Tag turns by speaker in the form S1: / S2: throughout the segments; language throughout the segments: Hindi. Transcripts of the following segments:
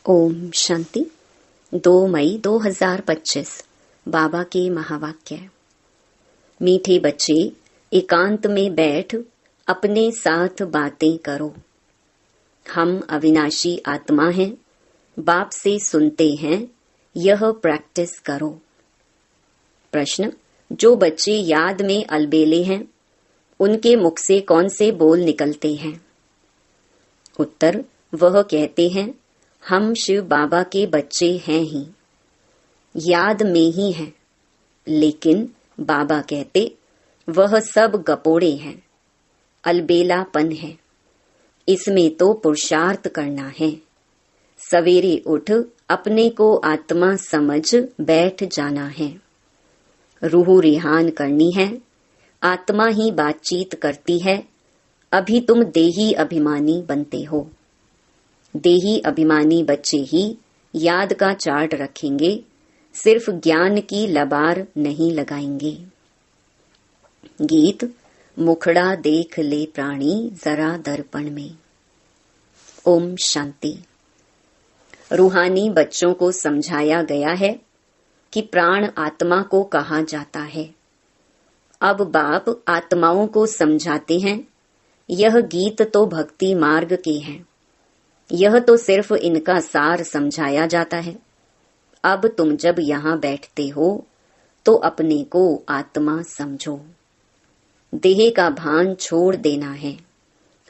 S1: ओम शांति। 2 मई 2025 बाबा के महावाक्य। मीठे बच्चे, एकांत में बैठ अपने साथ बातें करो। हम अविनाशी आत्मा हैं, बाप से सुनते हैं, यह प्रैक्टिस करो। प्रश्न: जो बच्चे याद में अलबेले हैं, उनके मुख से कौन से बोल निकलते हैं? उत्तर: वह कहते हैं, हम शिव बाबा के बच्चे हैं ही, याद में ही हैं। लेकिन बाबा कहते, वह सब गपोड़े हैं, अलबेलापन है, इसमें तो पुरुषार्थ करना है। सवेरे उठ अपने को आत्मा समझ बैठ जाना है। रूह रिहान करनी है, आत्मा ही बातचीत करती है। अभी तुम देही अभिमानी बनते हो। देही अभिमानी बच्चे ही याद का चार्ट रखेंगे, सिर्फ ज्ञान की लबार नहीं लगाएंगे। गीत: मुखड़ा देख ले प्राणी जरा दर्पण में। ओम शांति। रूहानी बच्चों को समझाया गया है कि प्राण आत्मा को कहा जाता है। अब बाप आत्माओं को समझाते हैं, यह गीत तो भक्ति मार्ग के हैं, यह तो सिर्फ इनका सार समझाया जाता है। अब तुम जब यहाँ बैठते हो तो अपने को आत्मा समझो, देह का भान छोड़ देना है।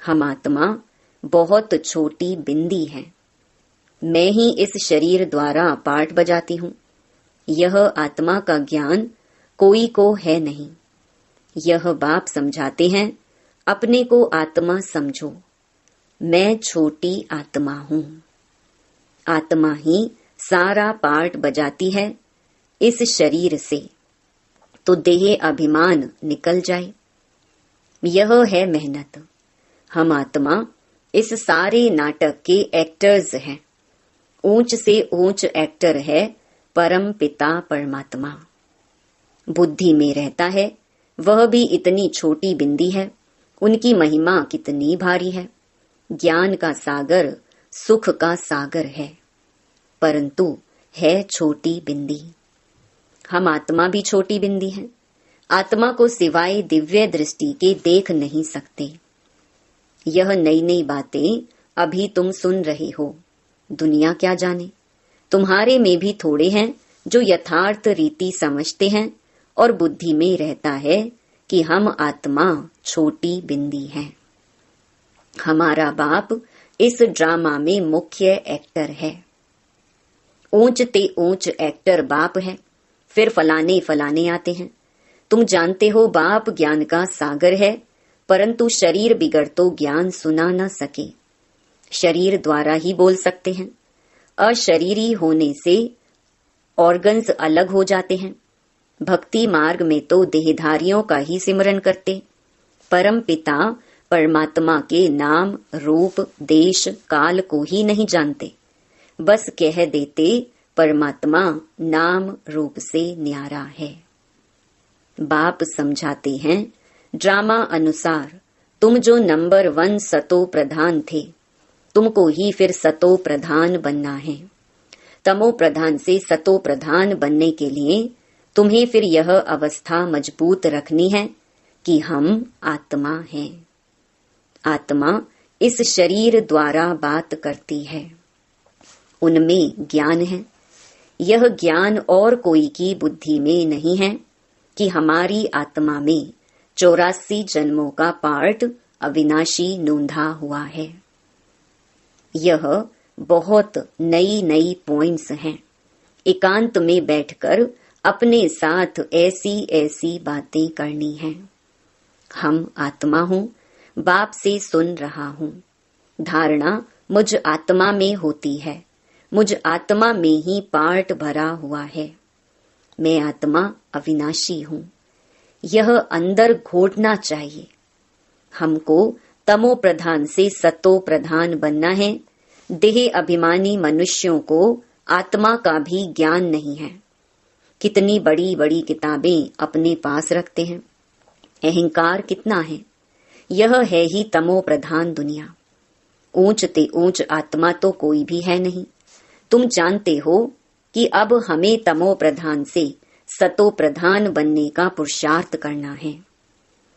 S1: हम आत्मा बहुत छोटी बिंदी है, मैं ही इस शरीर द्वारा पाठ बजाती हूँ। यह आत्मा का ज्ञान कोई को है नहीं। यह बाप समझाते हैं, अपने को आत्मा समझो, मैं छोटी आत्मा हूँ। आत्मा ही सारा पार्ट बजाती है इस शरीर से, तो देह अभिमान निकल जाए। यह है मेहनत। हम आत्मा इस सारे नाटक के एक्टर्स हैं। ऊंच से ऊंच एक्टर है परम पिता परमात्मा। बुद्धि में रहता है, वह भी इतनी छोटी बिंदी है, उनकी महिमा कितनी भारी है। ज्ञान का सागर सुख का सागर है, परंतु है छोटी बिंदी। हम आत्मा भी छोटी बिंदी हैं। आत्मा को सिवाय दिव्य दृष्टि के देख नहीं सकते। यह नई नई बातें अभी तुम सुन रहे हो, दुनिया क्या जाने। तुम्हारे में भी थोड़े हैं जो यथार्थ रीति समझते हैं और बुद्धि में रहता है कि हम आत्मा छोटी बिंदी हैं। हमारा बाप इस ड्रामा में मुख्य एक्टर है। ऊंच ते ऊंच एक्टर बाप है, फिर फलाने फलाने आते हैं। तुम जानते हो बाप ज्ञान का सागर है, परंतु शरीर बिगड़ तो ज्ञान सुना न सके। शरीर द्वारा ही बोल सकते हैं। अशरीरी होने से ऑर्गन्स अलग हो जाते हैं। भक्ति मार्ग में तो देहधारियों का ही सिमरन करते। परम पिता परमात्मा के नाम रूप देश काल को ही नहीं जानते, बस कह देते परमात्मा नाम रूप से न्यारा है। बाप समझाते हैं, ड्रामा अनुसार तुम जो नंबर 1 सतो प्रधान थे, तुमको ही फिर सतो प्रधान बनना है। तमो प्रधान से सतो प्रधान बनने के लिए तुम्हें फिर यह अवस्था मजबूत रखनी है कि हम आत्मा हैं। आत्मा इस शरीर द्वारा बात करती है, उनमें ज्ञान है। यह ज्ञान और कोई की बुद्धि में नहीं है कि हमारी आत्मा में 84 जन्मों का पार्ट अविनाशी नूंधा हुआ है। यह बहुत नई नई पॉइंट्स हैं। एकांत में बैठकर अपने साथ ऐसी ऐसी बातें करनी हैं। हम आत्मा हूँ, बाप से सुन रहा हूँ। धारणा मुझ आत्मा में होती है, मुझ आत्मा में ही पार्ट भरा हुआ है। मैं आत्मा अविनाशी हूँ, यह अंदर घोटना चाहिए। हमको तमो प्रधान से सतो प्रधान बनना है। देह अभिमानी मनुष्यों को आत्मा का भी ज्ञान नहीं है। कितनी बड़ी बड़ी किताबें अपने पास रखते हैं। अहंकार कितना है। यह है ही तमो प्रधान दुनिया। ऊंच ते ऊंच आत्मा तो कोई भी है नहीं। तुम जानते हो कि अब हमें तमो प्रधान से सतो प्रधान बनने का पुरुषार्थ करना है।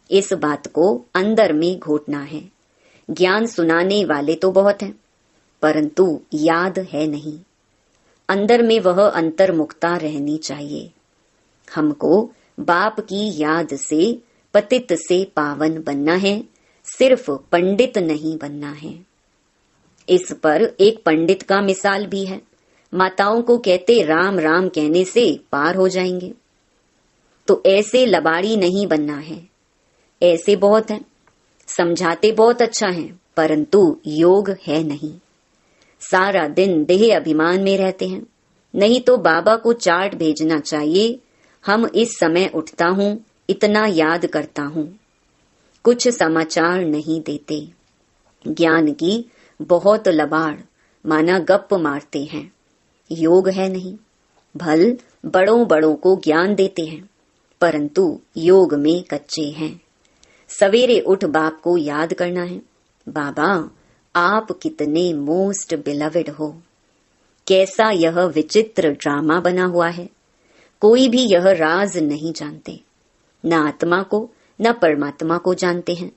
S1: इस बात को अंदर में घोटना है। ज्ञान सुनाने वाले तो बहुत हैं, परंतु याद है नहीं। अंदर में वह अंतर्मुखता रहनी चाहिए। हमको बाप की याद से पतित से पावन बनना है, सिर्फ पंडित नहीं बनना है। इस पर एक पंडित का मिसाल भी है। माताओं को कहते राम राम कहने से पार हो जाएंगे, तो ऐसे लबाड़ी नहीं बनना है। ऐसे बहुत हैं, समझाते बहुत अच्छा है, परंतु योग है नहीं। सारा दिन देह अभिमान में रहते हैं। नहीं तो बाबा को चार्ट भेजना चाहिए, हम इस समय उठता हूँ, इतना याद करता हूँ। कुछ समाचार नहीं देते। ज्ञान की बहुत लबाड़, माना गप मारते हैं। योग है नहीं। भल बड़ों बड़ों को ज्ञान देते हैं, परंतु योग में कच्चे हैं। सवेरे उठ बाप को याद करना है। बाबा, आप कितने मोस्ट बिलवेड हो। कैसा यह विचित्र ड्रामा बना हुआ है। कोई भी यह राज नहीं जानते। न आत्मा को न परमात्मा को जानते हैं।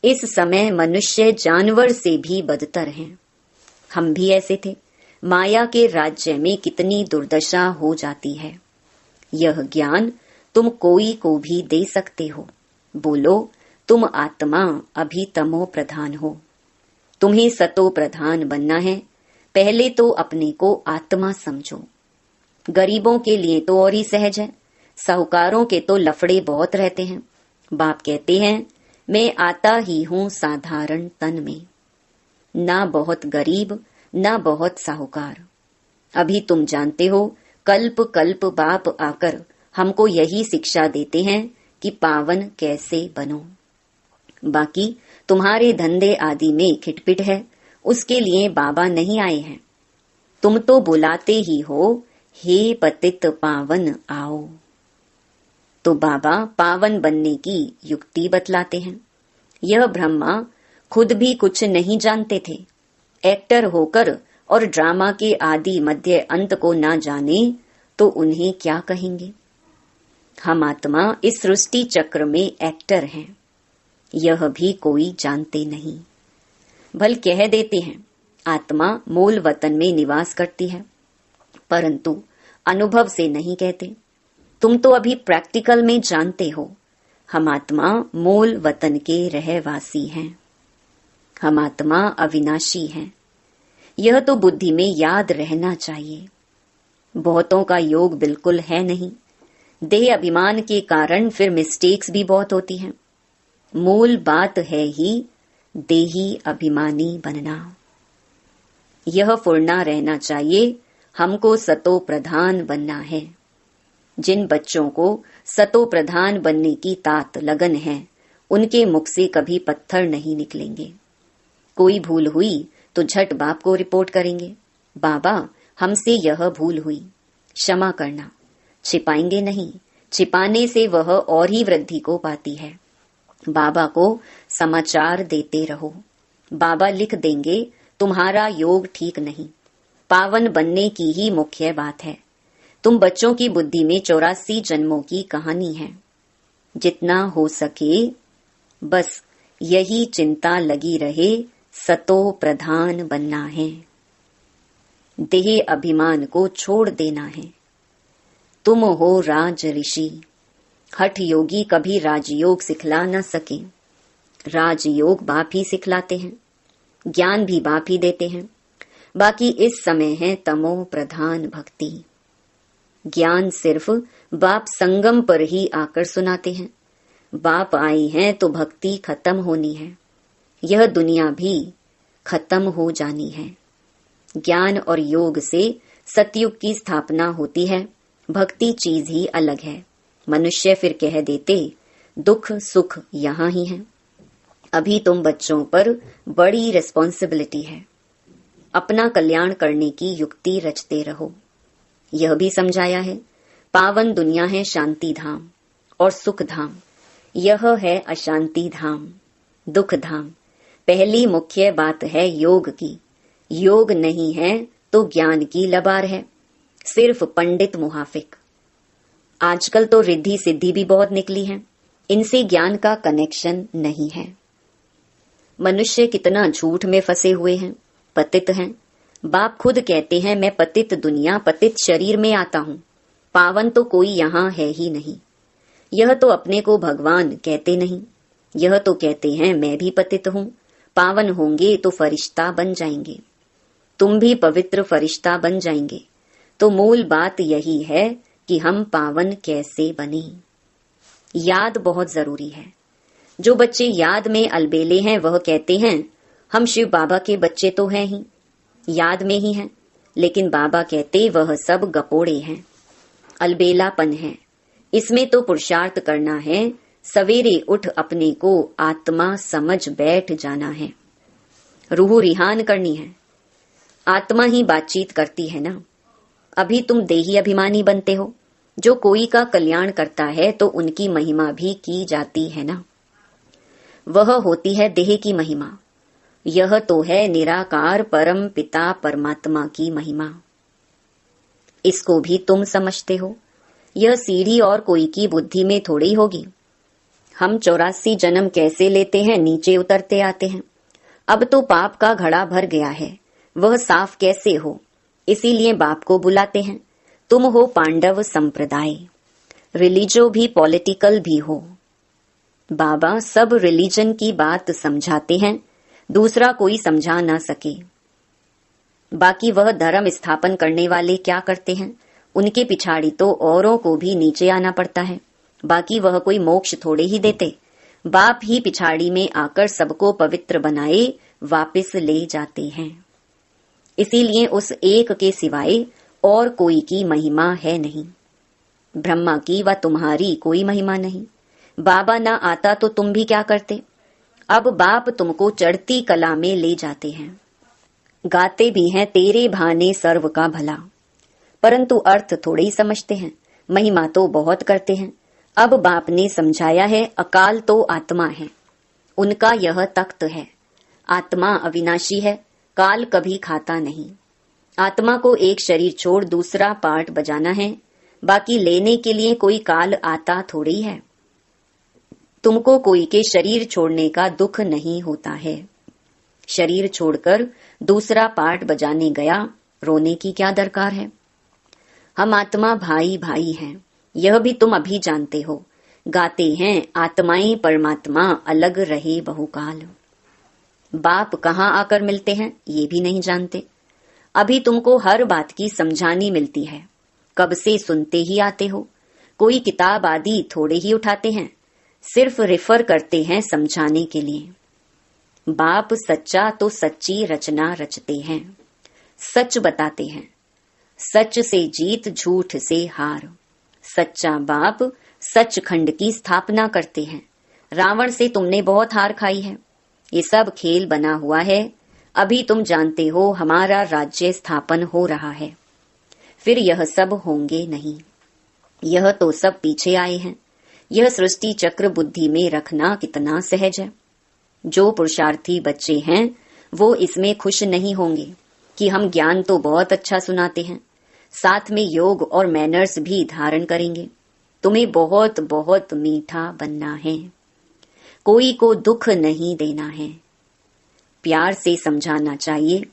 S1: इस समय मनुष्य जानवर से भी बदतर हैं। हम भी ऐसे थे। माया के राज्य में कितनी दुर्दशा हो जाती है। यह ज्ञान तुम कोई को भी दे सकते हो। बोलो, तुम आत्मा अभी तमो प्रधान हो, तुम्हें सतो प्रधान बनना है। पहले तो अपने को आत्मा समझो। गरीबों के लिए तो और ही सहज है। साहूकारों के तो लफड़े बहुत रहते हैं। बाप कहते हैं, मैं आता ही हूँ साधारण तन में, ना बहुत गरीब ना बहुत साहूकार। अभी तुम जानते हो, कल्प कल्प बाप आकर हमको यही शिक्षा देते हैं कि पावन कैसे बनो। बाकी तुम्हारे धंधे आदि में खिटपिट है, उसके लिए बाबा नहीं आए हैं। तुम तो बुलाते ही हो, हे पतित पावन आओ। तो बाबा पावन बनने की युक्ति बतलाते हैं। यह ब्रह्मा खुद भी कुछ नहीं जानते थे। एक्टर होकर और ड्रामा के आदि मध्य अंत को ना जाने तो उन्हें क्या कहेंगे। हम आत्मा इस सृष्टि चक्र में एक्टर हैं, यह भी कोई जानते नहीं। भल कह देते हैं आत्मा मूल वतन में निवास करती है, परंतु अनुभव से नहीं कहते। तुम तो अभी प्रैक्टिकल में जानते हो, हम आत्मा मूल वतन के रहवासी हैं। हम आत्मा अविनाशी हैं। यह तो बुद्धि में याद रहना चाहिए। बहुतों का योग बिल्कुल है नहीं। देह अभिमान के कारण फिर मिस्टेक्स भी बहुत होती हैं। मूल बात है ही देही अभिमानी बनना। यह फुरना रहना चाहिए। हमको सतो प्रधान बनना है। जिन बच्चों को सतो प्रधान बनने की तात लगन है, उनके मुख से कभी पत्थर नहीं निकलेंगे। कोई भूल हुई तो झट बाप को रिपोर्ट करेंगे, बाबा हमसे यह भूल हुई, क्षमा करना। छिपाएंगे नहीं। छिपाने से वह और ही वृद्धि को पाती है। बाबा को समाचार देते रहो। बाबा लिख देंगे तुम्हारा योग ठीक नहीं। पावन बनने की ही मुख्य बात है। तुम बच्चों की बुद्धि में 84 जन्मों की कहानी है। जितना हो सके बस यही चिंता लगी रहे, सतो प्रधान बनना है। देह अभिमान को छोड़ देना है। तुम हो राज ऋषि। हठ योगी कभी राजयोग सिखला न सके। राजयोग बाप ही सिखलाते हैं, ज्ञान भी बाप ही देते हैं। बाकी इस समय है तमो प्रधान भक्ति। ज्ञान सिर्फ बाप संगम पर ही आकर सुनाते हैं। बाप आए हैं तो भक्ति खत्म होनी है। यह दुनिया भी खत्म हो जानी है। ज्ञान और योग से सतयुग की स्थापना होती है। भक्ति चीज ही अलग है। मनुष्य फिर कह देते दुख सुख यहाँ ही है। अभी तुम बच्चों पर बड़ी रिस्पॉन्सिबिलिटी है। अपना कल्याण करने की युक्ति रचते रहो। यह भी समझाया है, पावन दुनिया है शांति धाम और सुख धाम। यह है अशांति धाम, दुख धाम। पहली मुख्य बात है योग की। योग नहीं है तो ज्ञान की लबार है, सिर्फ पंडित मुहाफिक। आजकल तो रिद्धि सिद्धि भी बहुत निकली है, इनसे ज्ञान का कनेक्शन नहीं है। मनुष्य कितना झूठ में फंसे हुए हैं, पतित हैं। बाप खुद कहते हैं, मैं पतित दुनिया पतित शरीर में आता हूँ, पावन तो कोई यहाँ है ही नहीं। यह तो अपने को भगवान कहते नहीं, यह तो कहते हैं मैं भी पतित हूँ, पावन होंगे तो फरिश्ता बन जाएंगे, तुम भी पवित्र फरिश्ता बन जाएंगे। तो मूल बात यही है कि हम पावन कैसे बने। याद बहुत जरूरी है। जो बच्चे याद में अलबेले हैं वह कहते हैं हम शिव बाबा के बच्चे तो हैं ही, याद में ही हैं, लेकिन बाबा कहते वह सब गपोड़े हैं, अलबेलापन है। इसमें तो पुरुषार्थ करना है, सवेरे उठ अपने को आत्मा समझ बैठ जाना है, रूह रिहान करनी है। आत्मा ही बातचीत करती है ना। अभी तुम देही अभिमानी बनते हो, जो कोई का कल्याण करता है तो उनकी महिमा भी की जाती है ना। वह होती है देह की महिमा, यह तो है निराकार परम पिता परमात्मा की महिमा। इसको भी तुम समझते हो। यह सीढ़ी और कोई की बुद्धि में थोड़ी होगी। हम 84 जन्म कैसे लेते हैं, नीचे उतरते आते हैं। अब तो पाप का घड़ा भर गया है, वह साफ कैसे हो, इसीलिए बाप को बुलाते हैं। तुम हो पांडव संप्रदाय, रिलीजो भी पॉलिटिकल भी हो। बाबा सब रिलीजन की बात समझाते हैं, दूसरा कोई समझा ना सके। बाकी वह धर्म स्थापन करने वाले क्या करते हैं, उनके पिछाड़ी तो औरों को भी नीचे आना पड़ता है। बाकी वह कोई मोक्ष थोड़े ही देते, बाप ही पिछाड़ी में आकर सबको पवित्र बनाए वापस ले जाते हैं। इसीलिए उस एक के सिवाय और कोई की महिमा है नहीं। ब्रह्मा की व तुम्हारी कोई महिमा नहीं। बाबा ना आता तो तुम भी क्या करते। अब बाप तुमको चढ़ती कला में ले जाते हैं। गाते भी हैं तेरे भाने सर्व का भला, परंतु अर्थ थोड़े ही समझते हैं। महिमा तो बहुत करते हैं। अब बाप ने समझाया है, अकाल तो आत्मा है, उनका यह तख्त है। आत्मा अविनाशी है, काल कभी खाता नहीं। आत्मा को एक शरीर छोड़ दूसरा पार्ट बजाना है, बाकी लेने के लिए कोई काल आता थोड़ी है। तुमको कोई के शरीर छोड़ने का दुख नहीं होता है। शरीर छोड़कर दूसरा पार्ट बजाने गया, रोने की क्या दरकार है। हम आत्मा भाई भाई हैं, यह भी तुम अभी जानते हो। गाते हैं आत्माएं परमात्मा अलग रहे बहुकाल। बाप कहाँ आकर मिलते हैं ये भी नहीं जानते। अभी तुमको हर बात की समझानी मिलती है, कब से सुनते ही आते हो। कोई किताब आदि थोड़े ही उठाते हैं, सिर्फ रेफर करते हैं समझाने के लिए। बाप सच्चा तो सच्ची रचना रचते हैं, सच बताते हैं। सच से जीत, झूठ से हार। सच्चा बाप सचखंड की स्थापना करते हैं। रावण से तुमने बहुत हार खाई है। ये सब खेल बना हुआ है। अभी तुम जानते हो हमारा राज्य स्थापन हो रहा है, फिर यह सब होंगे नहीं। यह तो सब पीछे आए हैं। यह सृष्टि चक्र बुद्धि में रखना कितना सहज है। जो पुरुषार्थी बच्चे हैं वो इसमें खुश नहीं होंगे कि हम ज्ञान तो बहुत अच्छा सुनाते हैं, साथ में योग और मैनर्स भी धारण करेंगे। तुम्हें बहुत बहुत मीठा बनना है, कोई को दुख नहीं देना है, प्यार से समझाना चाहिए।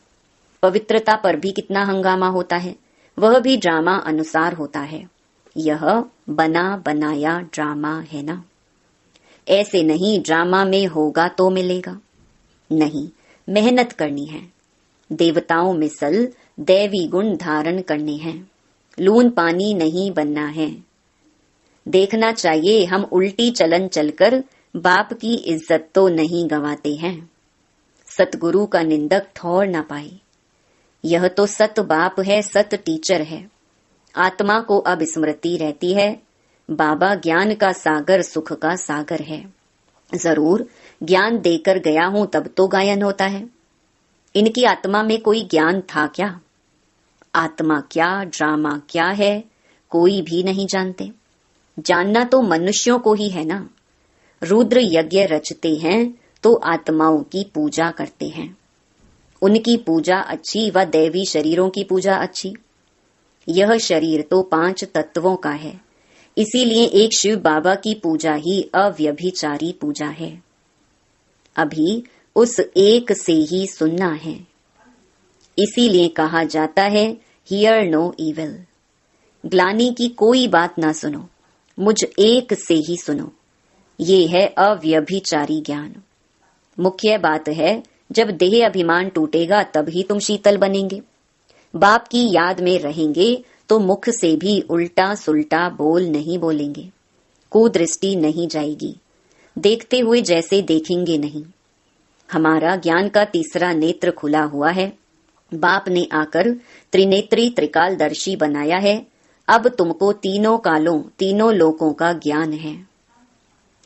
S1: पवित्रता पर भी कितना हंगामा होता है, वह भी ड्रामा अनुसार होता है। यह बना बनाया ड्रामा है ना। ऐसे नहीं ड्रामा में होगा तो मिलेगा, नहीं, मेहनत करनी है। देवताओं मिसल दैवी गुण धारण करने हैं, लून पानी नहीं बनना है। देखना चाहिए हम उल्टी चलन चलकर बाप की इज्जत तो नहीं गंवाते हैं। सतगुरु का निंदक ठौर ना पाए। यह तो सत बाप है, सत टीचर है। आत्मा को अब स्मृति रहती है, बाबा ज्ञान का सागर सुख का सागर है। जरूर ज्ञान देकर गया हूं तब तो गायन होता है। इनकी आत्मा में कोई ज्ञान था क्या? आत्मा क्या, ड्रामा क्या है, कोई भी नहीं जानते। जानना तो मनुष्यों को ही है ना। रुद्र यज्ञ रचते हैं तो आत्माओं की पूजा करते हैं। उनकी पूजा अच्छी व दैवी शरीरों की पूजा अच्छी। यह शरीर तो 5 तत्वों का है, इसीलिए एक शिव बाबा की पूजा ही अव्यभिचारी पूजा है। अभी उस एक से ही सुनना है, इसीलिए कहा जाता है हियर नो इविल। ग्लानि की कोई बात ना सुनो, मुझ एक से ही सुनो। ये है अव्यभिचारी ज्ञान। मुख्य बात है, जब देह अभिमान टूटेगा तब ही तुम शीतल बनेंगे। बाप की याद में रहेंगे तो मुख से भी उल्टा सुल्टा बोल नहीं बोलेंगे, कुदृष्टि नहीं जाएगी, देखते हुए जैसे देखेंगे नहीं। हमारा ज्ञान का तीसरा नेत्र खुला हुआ है। बाप ने आकर त्रिनेत्री त्रिकालदर्शी बनाया है। अब तुमको तीनों कालों तीनों लोकों का ज्ञान है।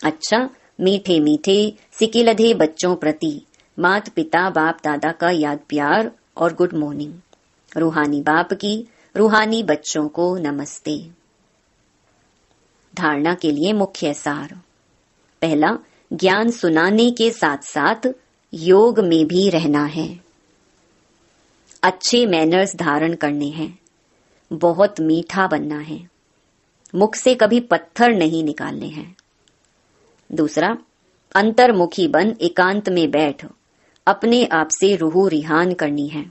S1: अच्छा, मीठे मीठे सिकिलधे बच्चों प्रति मात पिता बाप दादा का याद प्यार और गुड मॉर्निंग। रूहानी बाप की रूहानी बच्चों को नमस्ते। धारणा के लिए मुख्य सार। पहला, ज्ञान सुनाने के साथ साथ योग में भी रहना है। अच्छे मैनर्स धारण करने हैं, बहुत मीठा बनना है, मुख से कभी पत्थर नहीं निकालने हैं। दूसरा, अंतर्मुखी बन एकांत में बैठ अपने आप से रूह रिहान करनी है,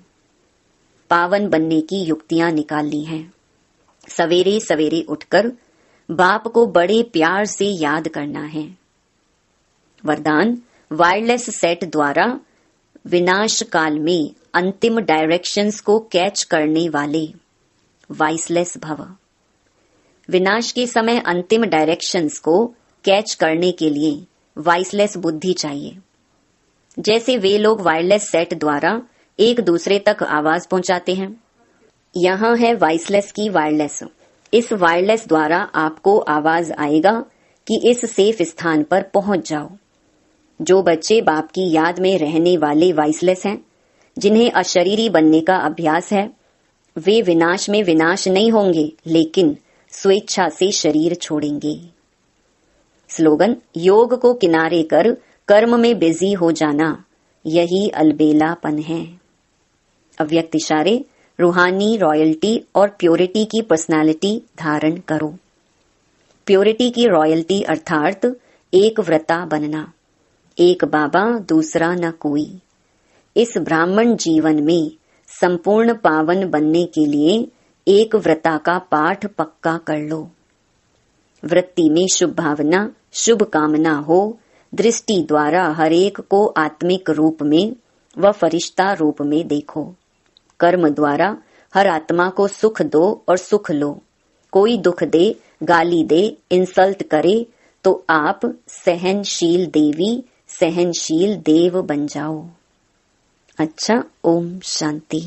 S1: पावन बनने की युक्तियां निकालनी हैं। सवेरे सवेरे उठकर बाप को बड़े प्यार से याद करना है। वरदान, वायरलेस सेट द्वारा विनाश काल में अंतिम डायरेक्शंस को कैच करने वाले वाइसलेस भव। विनाश के समय अंतिम डायरेक्शंस को कैच करने के लिए वाइसलेस बुद्धि चाहिए। जैसे वे लोग वायरलेस सेट द्वारा एक दूसरे तक आवाज पहुंचाते हैं, यहाँ है वाइसलेस की वायरलेस। इस वायरलेस द्वारा आपको आवाज आएगा कि इस सेफ स्थान पर पहुंच जाओ। जो बच्चे बाप की याद में रहने वाले वाइसलेस हैं, जिन्हें अशरीरी बनने का अभ्यास है, वे विनाश में विनाश नहीं होंगे, लेकिन स्वेच्छा से शरीर छोड़ेंगे। स्लोगन, योग को किनारे कर कर्म में बिजी हो जाना, यही अलबेलापन है। अव्यक्त इशारे, रूहानी रॉयल्टी और प्योरिटी की पर्सनालिटी धारण करो। प्योरिटी की रॉयल्टी अर्थात एक व्रता बनना, एक बाबा दूसरा न कोई। इस ब्राह्मण जीवन में संपूर्ण पावन बनने के लिए एक व्रता का पाठ पक्का कर लो। वृत्ति में शुभ भावना, शुभ कामना हो। दृष्टि द्वारा हरेक को आत्मिक रूप में व फरिश्ता रूप में देखो। कर्म द्वारा हर आत्मा को सुख दो और सुख लो। कोई दुख दे, गाली दे, इंसल्ट करे तो आप सहनशील देवी, सहनशील देव बन जाओ। अच्छा, ओम शांति।